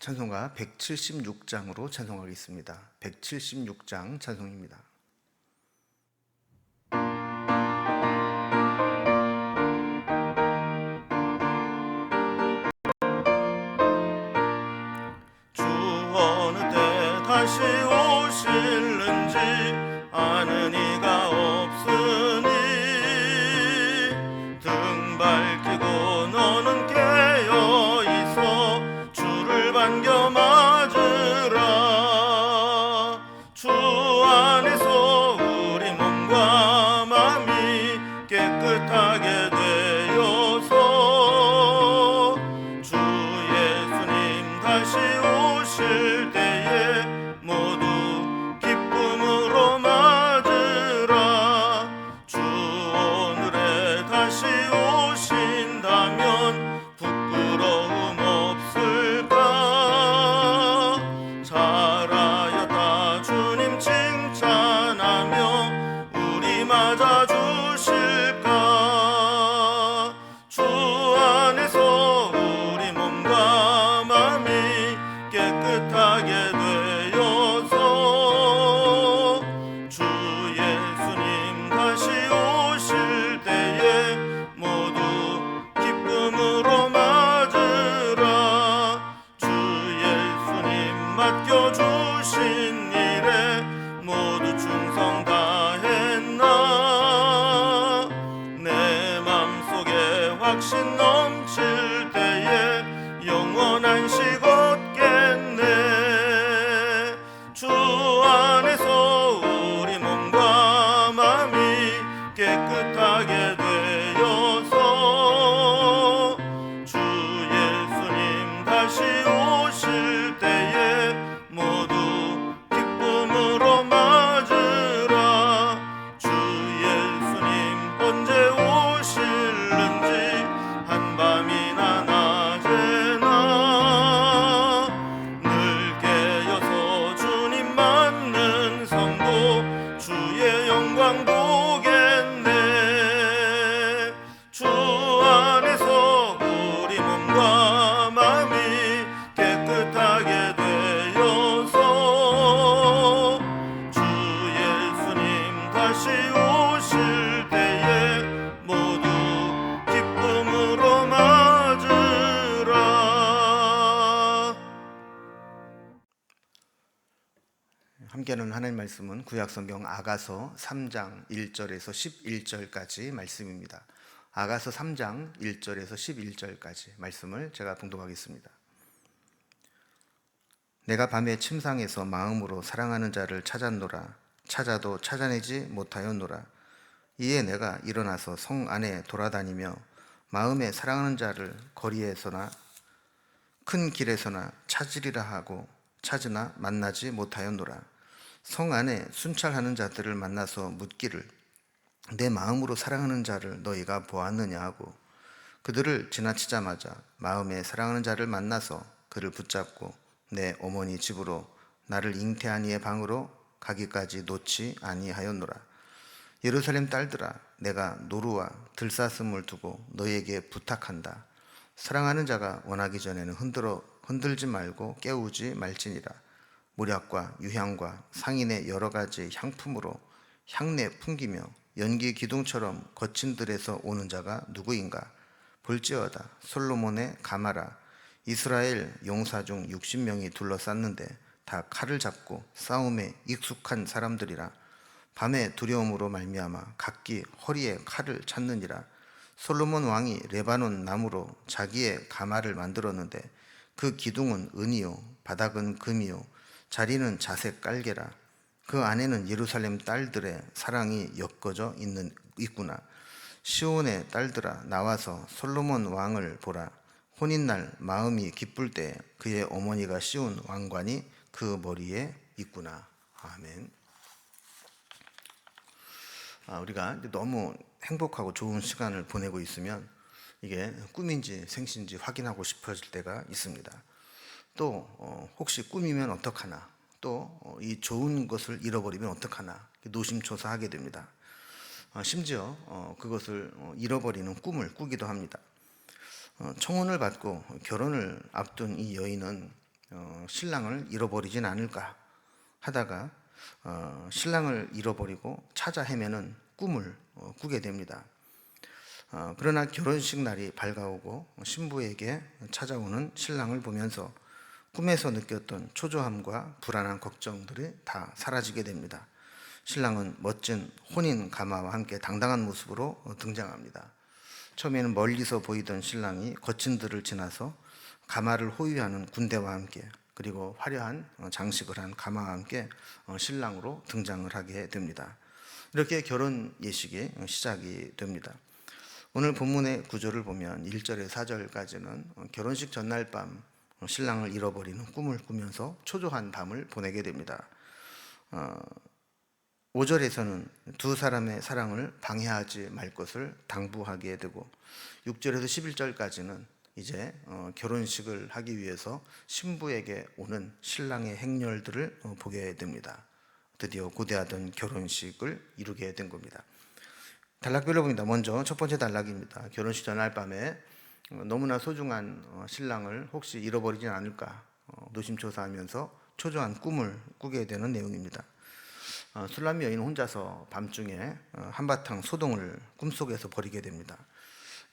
찬송가 176장으로 찬송하겠습니다. 176장 찬송입니다. 주 어느 때 다시 오실는지 아는 이가 없으니 등 밝히고 너는 깨어 있어 주를 반겨 맞으라. 주 안에서 우리 몸과 마음이 깨끗하게 되어서 주 예수님 다시 오실 때에 모두 기쁨으로 맞으라. 주 오늘에 다시 오신다면 부끄러움 없을까? 잘하였다 주님 칭찬하며 우리 맞아주실까? 주 안에서 우리 몸과 마음이 깨끗하게 되어서 주 예수님 다시 오실 때에 모두 기쁨으로 맞으라. 주 예수님 맡겨주신 일에 모두 충성 다했나? 내 맘속에 확신 넘칠 때에 영원한 식 얻겠네. 주 안에서 우리 몸과 마음이 깨끗하게 되어서 주 예수님 다시 오실 때에 모두 기쁨으로 맞으라. 주 예수님 언제 오실는지 한밤이나 낮에나 늘 깨어서 주님 맞는 성도 주의 영광 보겠네. 주 안에서 우리 몸과 마음이 깨끗하게 되어서 주 예수님 다시 오실 때에 모두 기쁨으로 맞으라. 함께하는 하나님 말씀은 구약성경 아가서 3장 1절에서 11절까지 말씀입니다. 아가서 3장 1절에서 11절까지 말씀을 제가 봉독하겠습니다. 내가 밤에 침상에서 마음으로 사랑하는 자를 찾았노라. 찾아도 찾아내지 못하였노라. 이에 내가 일어나서 성 안에 돌아다니며 마음에 사랑하는 자를 거리에서나 큰 길에서나 찾으리라 하고 찾으나 만나지 못하였노라. 성 안에 순찰하는 자들을 만나서 묻기를 내 마음으로 사랑하는 자를 너희가 보았느냐 하고 그들을 지나치자마자 마음에 사랑하는 자를 만나서 그를 붙잡고 내 어머니 집으로 나를 잉태한 이의 방으로 가기까지 놓지 아니하였노라. 예루살렘 딸들아, 내가 노루와 들사슴을 두고 너희에게 부탁한다. 사랑하는 자가 원하기 전에는 흔들지 말고 깨우지 말지니라. 모략과 유향과 상인의 여러 가지 향품으로 향내 풍기며 연기 기둥처럼 거친 들에서 오는 자가 누구인가? 볼지어다 솔로몬의 가마라. 이스라엘 용사 중 60명이 둘러쌌는데 다 칼을 잡고 싸움에 익숙한 사람들이라. 밤의 두려움으로 말미암아 각기 허리에 칼을 찾느니라. 솔로몬 왕이 레바논 나무로 자기의 가마를 만들었는데 그 기둥은 은이요 바닥은 금이요 자리는 자색 깔개라. 그 안에는 예루살렘 딸들의 사랑이 엮어져 있구나. 시온의 딸들아, 나와서 솔로몬 왕을 보라. 혼인날 마음이 기쁠 때 그의 어머니가 씌운 왕관이 그 머리에 있구나. 아멘. 우리가 너무 행복하고 좋은 시간을 보내고 있으면 이게 꿈인지 생시인지 확인하고 싶어질 때가 있습니다. 또 혹시 꿈이면 어떡하나, 또 이 좋은 것을 잃어버리면 어떡하나 노심초사하게 됩니다. 심지어 그것을 잃어버리는 꿈을 꾸기도 합니다. 청혼을 받고 결혼을 앞둔 이 여인은 신랑을 잃어버리진 않을까 하다가 신랑을 잃어버리고 찾아 헤매는 꿈을 꾸게 됩니다. 그러나 결혼식 날이 밝아오고 신부에게 찾아오는 신랑을 보면서 꿈에서 느꼈던 초조함과 불안한 걱정들이 다 사라지게 됩니다. 신랑은 멋진 혼인 가마와 함께 당당한 모습으로 등장합니다. 처음에는 멀리서 보이던 신랑이 거친 들을 지나서 가마를 호위하는 군대와 함께, 그리고 화려한 장식을 한 가마와 함께 신랑으로 등장을 하게 됩니다. 이렇게 결혼 예식이 시작이 됩니다. 오늘 본문의 구조를 보면 1절에서 4절까지는 결혼식 전날 밤 신랑을 잃어버리는 꿈을 꾸면서 초조한 밤을 보내게 됩니다. 5절에서는 두 사람의 사랑을 방해하지 말 것을 당부하게 되고, 6절에서 11절까지는 이제 결혼식을 하기 위해서 신부에게 오는 신랑의 행렬들을 보게 됩니다. 드디어 고대하던 결혼식을 이루게 된 겁니다. 단락별로 봅니다. 먼저 첫 번째 단락입니다. 결혼식 전날 밤에 너무나 소중한 신랑을 혹시 잃어버리진 않을까 노심초사하면서 초조한 꿈을 꾸게 되는 내용입니다. 술람미 여인은 혼자서 밤중에 한바탕 소동을 꿈속에서 벌이게 됩니다.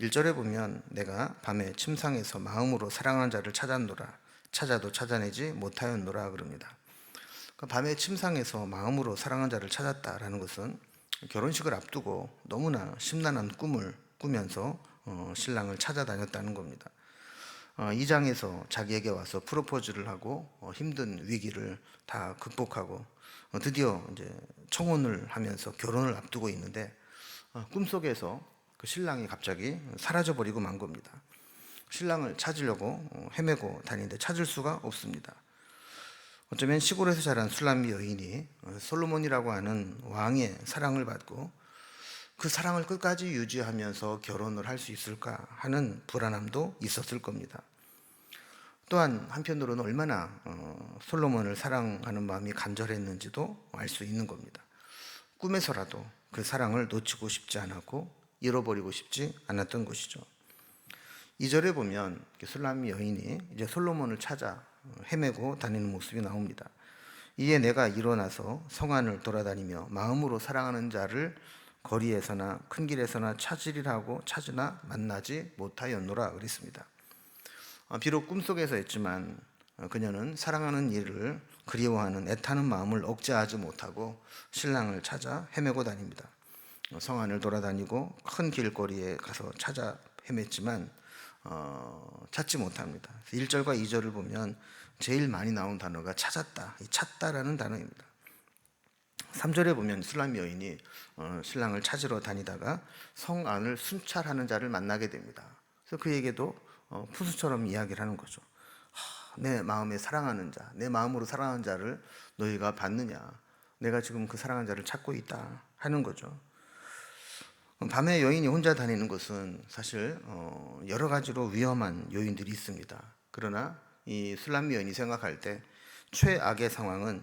1절에 보면 내가 밤에 침상에서 마음으로 사랑하는 자를 찾았노라, 찾아도 찾아내지 못하였노라 그럽니다. 밤에 침상에서 마음으로 사랑하는 자를 찾았다라는 것은 결혼식을 앞두고 너무나 심란한 꿈을 꾸면서 신랑을 찾아다녔다는 겁니다. 2장에서 자기에게 와서 프로포즈를 하고 힘든 위기를 다 극복하고 드디어 이제 청혼을 하면서 결혼을 앞두고 있는데 꿈속에서 그 신랑이 갑자기 사라져버리고 만 겁니다. 신랑을 찾으려고 헤매고 다니는데 찾을 수가 없습니다. 어쩌면 시골에서 자란 술람미 여인이 솔로몬이라고 하는 왕의 사랑을 받고 그 사랑을 끝까지 유지하면서 결혼을 할 수 있을까 하는 불안함도 있었을 겁니다. 또한 한편으로는 얼마나 솔로몬을 사랑하는 마음이 간절했는지도 알 수 있는 겁니다. 꿈에서라도 그 사랑을 놓치고 싶지 않았고 잃어버리고 싶지 않았던 것이죠. 2절에 보면 술람미 여인이 이제 솔로몬을 찾아 헤매고 다니는 모습이 나옵니다. 이에 내가 일어나서 성 안을 돌아다니며 마음으로 사랑하는 자를 거리에서나 큰 길에서나 찾으리라 하고 찾으나 만나지 못하였노라 그랬습니다. 비록 꿈속에서 했지만 그녀는 사랑하는 이를 그리워하는 애타는 마음을 억제하지 못하고 신랑을 찾아 헤매고 다닙니다. 성 안을 돌아다니고 큰 길거리에 가서 찾아 헤맸지만 찾지 못합니다. 1절과 2절을 보면 제일 많이 나온 단어가 찾았다, 찾다라는 단어입니다. 3절에 보면 술람미 여인이 신랑을 찾으러 다니다가 성 안을 순찰하는 자를 만나게 됩니다. 그래서 그에게도 푸수처럼 이야기를 하는 거죠. 내 마음에 사랑하는 자, 내 마음으로 사랑하는 자를 너희가 봤느냐? 내가 지금 그 사랑하는 자를 찾고 있다 하는 거죠. 밤에 여인이 혼자 다니는 것은 사실 여러 가지로 위험한 요인들이 있습니다. 그러나 이 술람미 여인이 생각할 때 최악의 상황은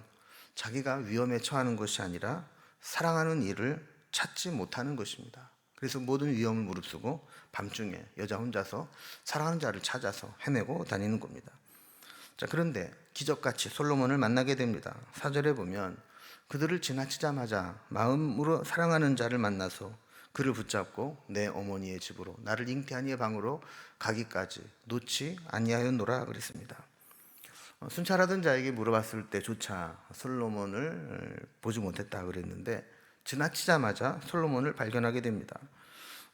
자기가 위험에 처하는 것이 아니라 사랑하는 이를 찾지 못하는 것입니다. 그래서 모든 위험을 무릅쓰고 밤중에 여자 혼자서 사랑하는 자를 찾아서 헤매고 다니는 겁니다. 자, 그런데 기적같이 솔로몬을 만나게 됩니다. 4절에 보면 그들을 지나치자마자 마음으로 사랑하는 자를 만나서 그를 붙잡고 내 어머니의 집으로 나를 잉태한 이의 방으로 가기까지 놓지 아니하였노라 그랬습니다. 순찰하던 자에게 물어봤을 때조차 솔로몬을 보지 못했다 그랬는데 지나치자마자 솔로몬을 발견하게 됩니다.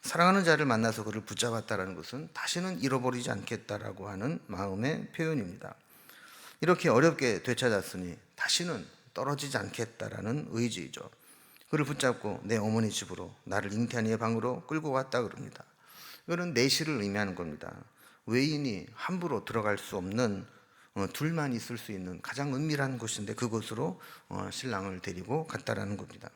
사랑하는 자를 만나서 그를 붙잡았다는 것은 다시는 잃어버리지 않겠다라고 하는 마음의 표현입니다. 이렇게 어렵게 되찾았으니 다시는 떨어지지 않겠다라는 의지이죠. 그를 붙잡고 내 어머니 집으로 나를 잉태한 이의 방으로 끌고 갔다 그럽니다. 이거는 내실을 의미하는 겁니다. 외인이 함부로 들어갈 수 없는 둘만 있을 수 있는 가장 은밀한 곳인데 그곳으로 신랑을 데리고 갔다라는 겁니다.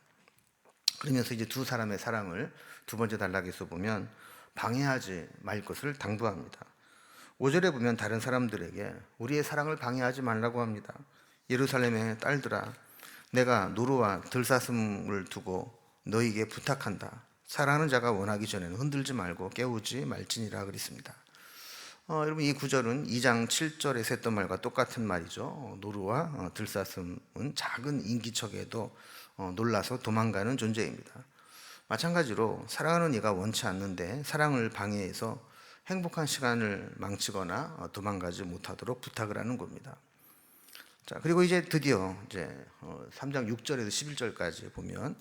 그러면서 이제 두 사람의 사랑을 두 번째 단락에서 보면 방해하지 말 것을 당부합니다. 5절에 보면 다른 사람들에게 우리의 사랑을 방해하지 말라고 합니다. 예루살렘의 딸들아, 내가 노루와 들사슴을 두고 너희에게 부탁한다. 사랑하는 자가 원하기 전에는 흔들지 말고 깨우지 말지니라 그랬습니다. 여러분 이 구절은 2장 7절에서 했던 말과 똑같은 말이죠. 노루와 들사슴은 작은 인기척에도 놀라서 도망가는 존재입니다. 마찬가지로 사랑하는 이가 원치 않는데 사랑을 방해해서 행복한 시간을 망치거나 도망가지 못하도록 부탁을 하는 겁니다. 자, 그리고 이제 드디어 이제 3장 6절에서 11절까지 보면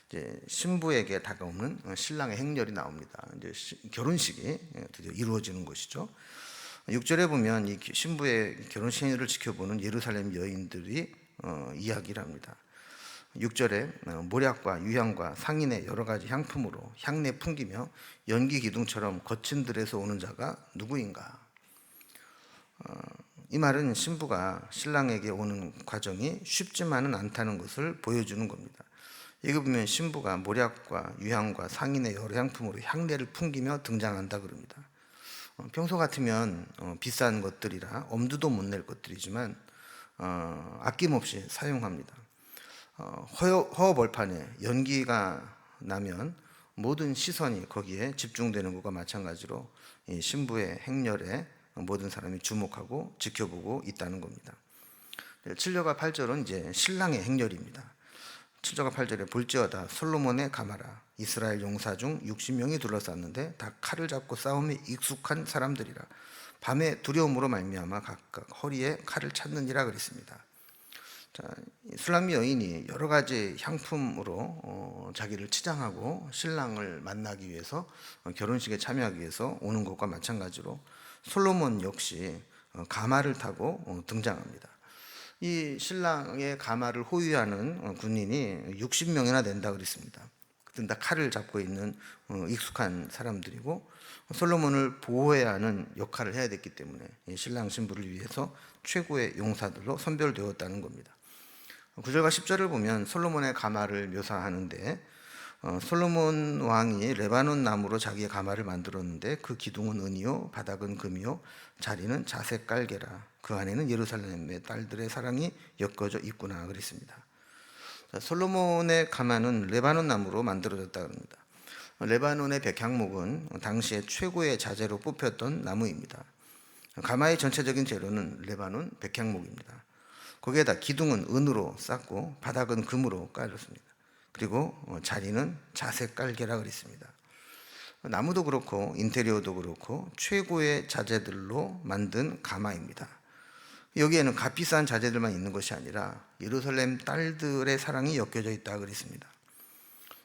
이제 신부에게 다가오는 신랑의 행렬이 나옵니다. 이제 결혼식이 드디어 이루어지는 것이죠. 6절에 보면 이 신부의 결혼식 행렬을 지켜보는 예루살렘 여인들이 이야기를 합니다. 6절에 모략과 유향과 상인의 여러 가지 향품으로 향내 풍기며 연기 기둥처럼 거친 들에서 오는 자가 누구인가? 이 말은 신부가 신랑에게 오는 과정이 쉽지만은 않다는 것을 보여주는 겁니다. 여기 보면 신부가 모략과 유향과 상인의 여러 향품으로 향내를 풍기며 등장한다 그럽니다. 평소 같으면 비싼 것들이라 엄두도 못 낼 것들이지만 아낌없이 사용합니다. 허허벌판에 연기가 나면 모든 시선이 거기에 집중되는 것과 마찬가지로 이 신부의 행렬에 모든 사람이 주목하고 지켜보고 있다는 겁니다. 7절과 8절은 이제 신랑의 행렬입니다. 7절과 8절에 볼지어다 솔로몬의 가마라 이스라엘 용사 중 60명이 둘러쌌는데 다 칼을 잡고 싸움에 익숙한 사람들이라 밤에 두려움으로 말미암아 각각 허리에 칼을 찾느니라 그랬습니다. 자, 술람미 여인이 여러 가지 향품으로 자기를 치장하고 신랑을 만나기 위해서 결혼식에 참여하기 위해서 오는 것과 마찬가지로 솔로몬 역시 가마를 타고 등장합니다. 이 신랑의 가마를 호위하는 군인이 60명이나 된다 그랬습니다. 그들은 다 칼을 잡고 있는 익숙한 사람들이고 솔로몬을 보호해야 하는 역할을 해야 됐기 때문에 신랑 신부를 위해서 최고의 용사들로 선별되었다는 겁니다. 9절과 10절을 보면 솔로몬의 가마를 묘사하는데 솔로몬 왕이 레바논 나무로 자기의 가마를 만들었는데 그 기둥은 은이요 바닥은 금이요 자리는 자색 깔개라 그 안에는 예루살렘의 딸들의 사랑이 엮어져 있구나 그랬습니다. 솔로몬의 가마는 레바논 나무로 만들어졌다 합니다. 레바논의 백향목은 당시에 최고의 자재로 뽑혔던 나무입니다. 가마의 전체적인 재료는 레바논 백향목입니다. 거기에다 기둥은 은으로 쌓고 바닥은 금으로 깔았습니다. 그리고 자리는 자색 깔개라 그랬습니다. 나무도 그렇고 인테리어도 그렇고 최고의 자재들로 만든 가마입니다. 여기에는 값비싼 자재들만 있는 것이 아니라 예루살렘 딸들의 사랑이 엮여져 있다 그랬습니다.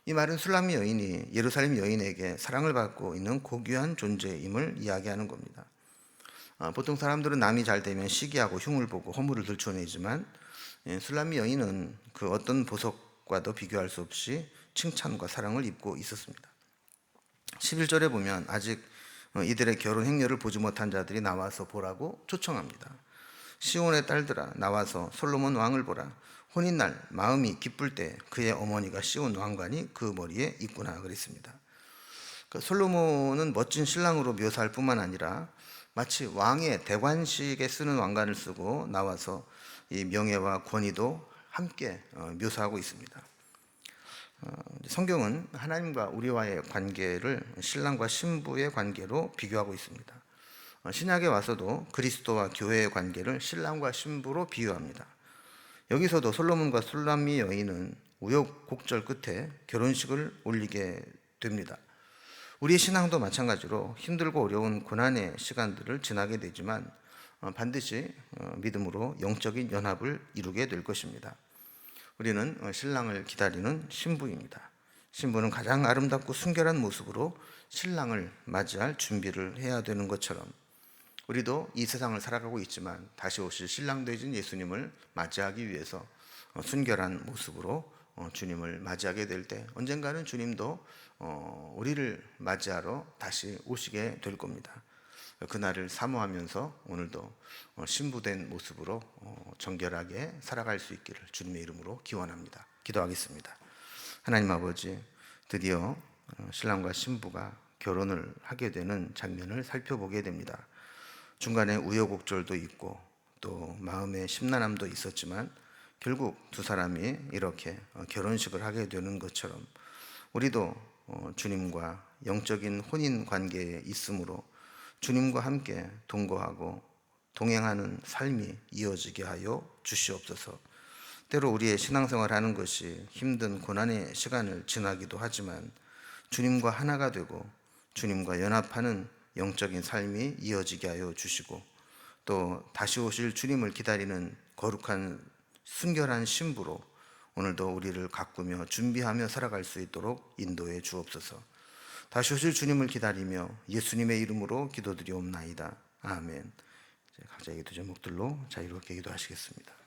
이 말은 술람미 여인이 예루살렘 여인에게 사랑을 받고 있는 고귀한 존재임을 이야기하는 겁니다. 보통 사람들은 남이 잘 되면 시기하고 흉을 보고 허물을 들춰내지만 술람미 여인은 그 어떤 보석과도 비교할 수 없이 칭찬과 사랑을 입고 있었습니다. 11절에 보면 아직 이들의 결혼 행렬을 보지 못한 자들이 나와서 보라고 초청합니다. 시온의 딸들아 나와서 솔로몬 왕을 보라. 혼인날 마음이 기쁠 때 그의 어머니가 씌운 왕관이 그 머리에 있구나 그랬습니다. 솔로몬은 멋진 신랑으로 묘사할 뿐만 아니라 마치 왕의 대관식에 쓰는 왕관을 쓰고 나와서 이 명예와 권위도 함께 묘사하고 있습니다. 성경은 하나님과 우리와의 관계를 신랑과 신부의 관계로 비교하고 있습니다. 신약에 와서도 그리스도와 교회의 관계를 신랑과 신부로 비유합니다. 여기서도 솔로몬과 술람미 여인은 우여곡절 끝에 결혼식을 올리게 됩니다. 우리의 신앙도 마찬가지로 힘들고 어려운 고난의 시간들을 지나게 되지만 반드시 믿음으로 영적인 연합을 이루게 될 것입니다. 우리는 신랑을 기다리는 신부입니다. 신부는 가장 아름답고 순결한 모습으로 신랑을 맞이할 준비를 해야 되는 것처럼 우리도 이 세상을 살아가고 있지만 다시 오실 신랑 되신 예수님을 맞이하기 위해서 순결한 모습으로 주님을 맞이하게 될 때 언젠가는 주님도 우리를 맞이하러 다시 오시게 될 겁니다. 그날을 사모하면서 오늘도 신부된 모습으로 정결하게 살아갈 수 있기를 주님의 이름으로 기원합니다. 기도하겠습니다. 하나님 아버지, 드디어 신랑과 신부가 결혼을 하게 되는 장면을 살펴보게 됩니다. 중간에 우여곡절도 있고 또 마음의 심란함도 있었지만 결국 두 사람이 이렇게 결혼식을 하게 되는 것처럼 우리도 주님과 영적인 혼인 관계에 있으므로 주님과 함께 동거하고 동행하는 삶이 이어지게 하여 주시옵소서. 때로 우리의 신앙생활 하는 것이 힘든 고난의 시간을 지나기도 하지만 주님과 하나가 되고 주님과 연합하는 영적인 삶이 이어지게 하여 주시고, 또 다시 오실 주님을 기다리는 거룩한 순결한 신부로 오늘도 우리를 가꾸며 준비하며 살아갈 수 있도록 인도해 주옵소서. 다시 오실 주님을 기다리며 예수님의 이름으로 기도드리옵나이다. 아멘. 각자의 기도 제목들로 자유롭게 기도하시겠습니다.